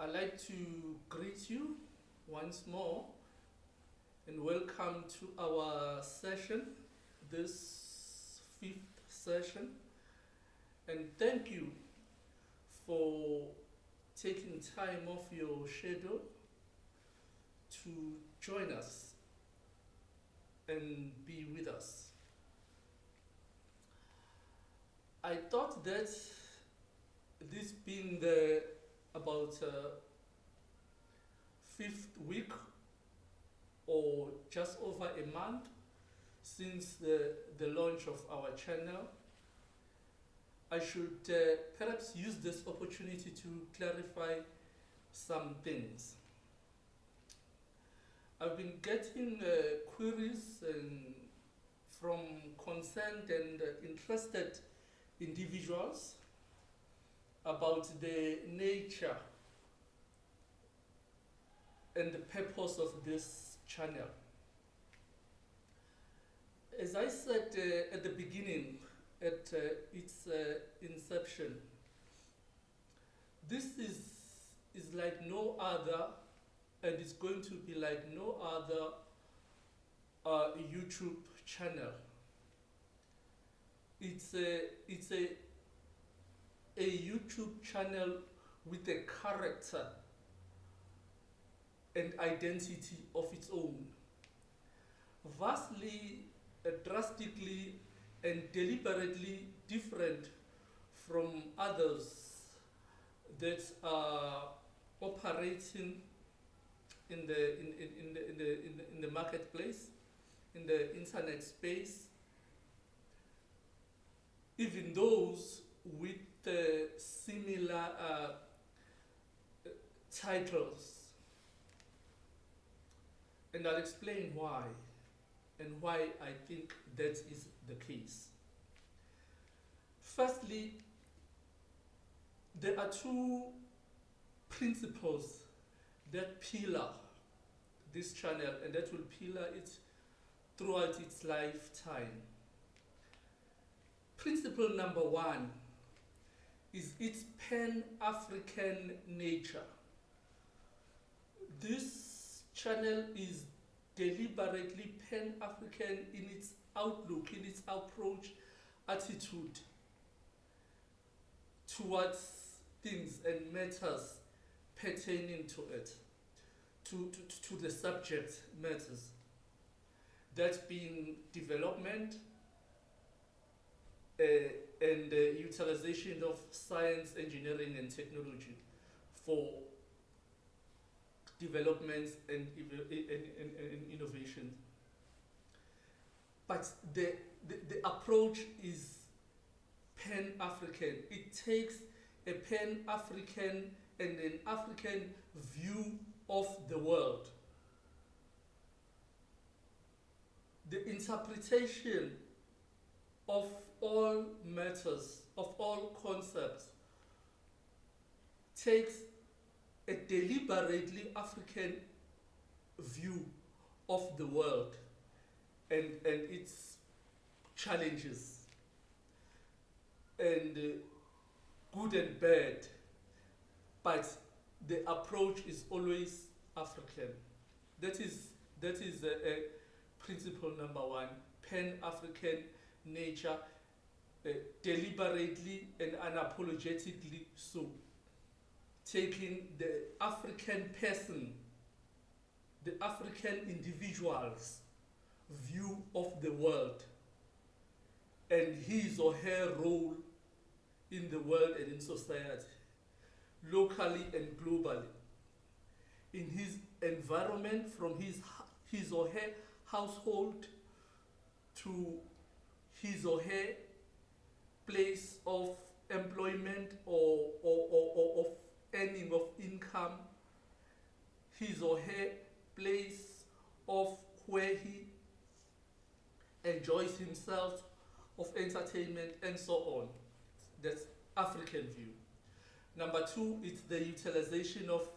I'd like to greet you once more and welcome to our session, this fifth session. And thank you for taking time off your schedule to join us and be with us. I thought that this being the about fifth week or just over a month since the launch of our channel, I should perhaps use this opportunity to clarify some things. I've been getting queries from concerned and interested individuals about the nature and the purpose of this channel. As I said at the beginning, at its inception, this is like no other, and it's going to be like no other YouTube channel. It's a YouTube channel with a character and identity of its own, vastly, drastically, and deliberately different from others that are operating in the marketplace, in the internet space, even those with similar titles. And I'll explain why, and why I think that is the case. Firstly, there are two principles that pillar this channel and that will pillar it throughout its lifetime. Principle number one is its Pan-African nature. This channel is deliberately Pan-African in its outlook, in its approach, attitude towards things and matters pertaining to it, to the subject matters. That being development and the utilization of science, engineering, and technology for developments and innovation. But the approach is Pan-African. It takes a Pan-African and an African view of the world. The interpretation of all matters, of all concepts, takes a deliberately African view of the world and its challenges, and good and bad, but the approach is always African. That is a principle number one, Pan-African nature, deliberately and unapologetically so, taking the African person, the African individual's view of the world and his or her role in the world and in society, locally and globally, in his environment, from his or her household to his or her place of employment or of earning of income, his or her place of where he enjoys himself, of entertainment, and so on. That's African view. Number two, it's the utilization of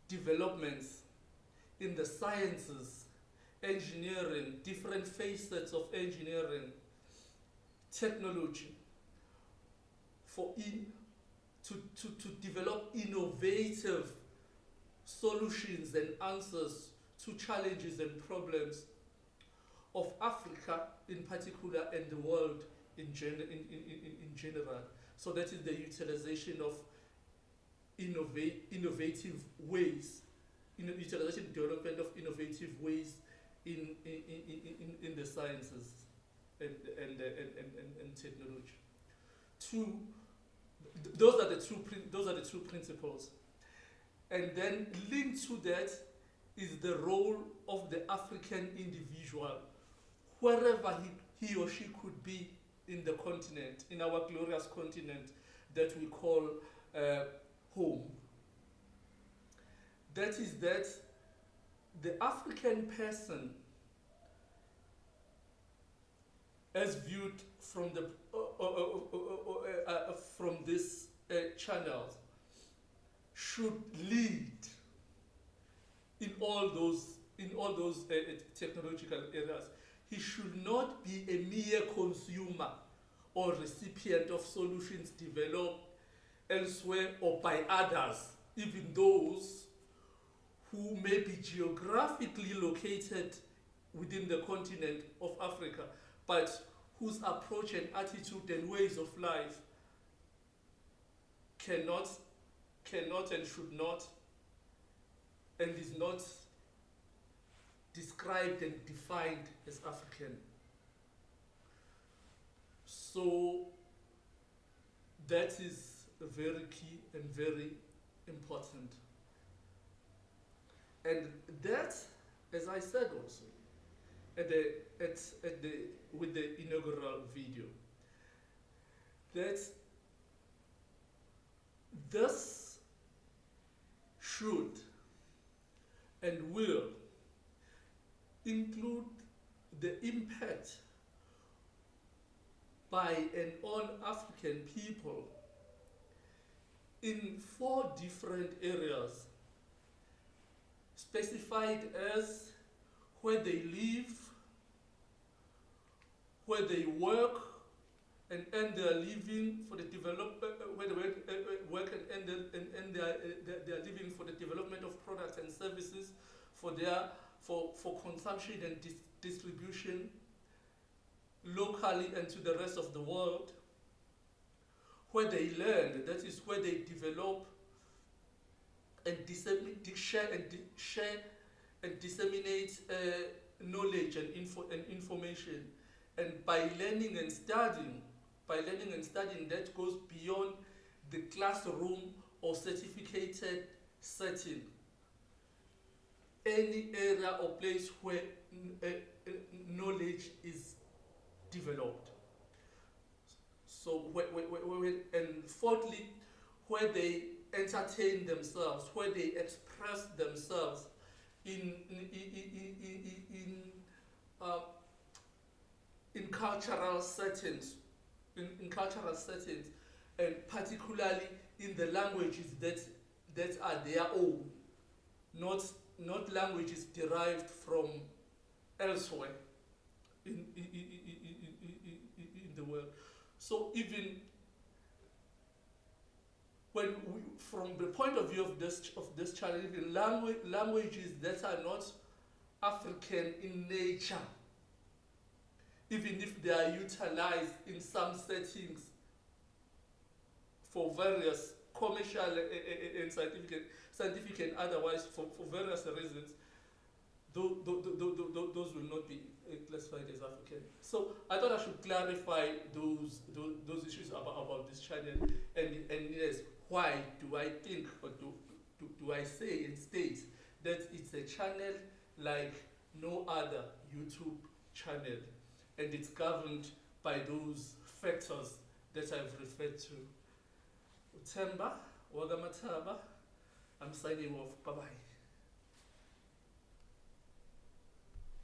developments in the sciences, engineering, different facets of engineering, technology, to develop innovative solutions and answers to challenges and problems of Africa in particular and the world in general. So that is the utilization of innovative ways, utilization development of innovative ways in the sciences and technology. Those are the two principles. And then linked to that is the role of the African individual, wherever he or she could be in the continent, in our glorious continent that we call home. That is that the African person, as viewed from the from this channel, should lead in all those technological areas. He should not be a mere consumer or recipient of solutions developed elsewhere or by others, even those who may be geographically located within the continent of Africa, but whose approach and attitude and ways of life cannot and should not and is not described and defined as African. So that is very key and very important. And that, as I said also, with the inaugural video, that this should and will include the impact by and on African people in 4 different areas, specified as where they live, where they work and earn their living for the where they work and earn their living for the development of products and services for consumption and distribution locally and to the rest of the world, where they learn, that is where they develop and share and disseminate knowledge and information. And by learning and studying, that goes beyond the classroom or certificated setting. Any area or place where knowledge is developed. So, and fourthly, where they entertain themselves, where they express themselves in cultural settings, and particularly in the languages that are their own, not languages derived from elsewhere in the world. So even when from the point of view of this challenge, even languages that are not African in nature, even if they are utilized in some settings for various commercial and scientific and otherwise, for various reasons, those will not be classified as African. So I thought I should clarify those issues about this channel, and yes, why do I think or do I say and state that it's a channel like no other YouTube channel, and it's governed by those factors that I've referred to. Utemba Wagamataba, I'm signing off. Bye-bye.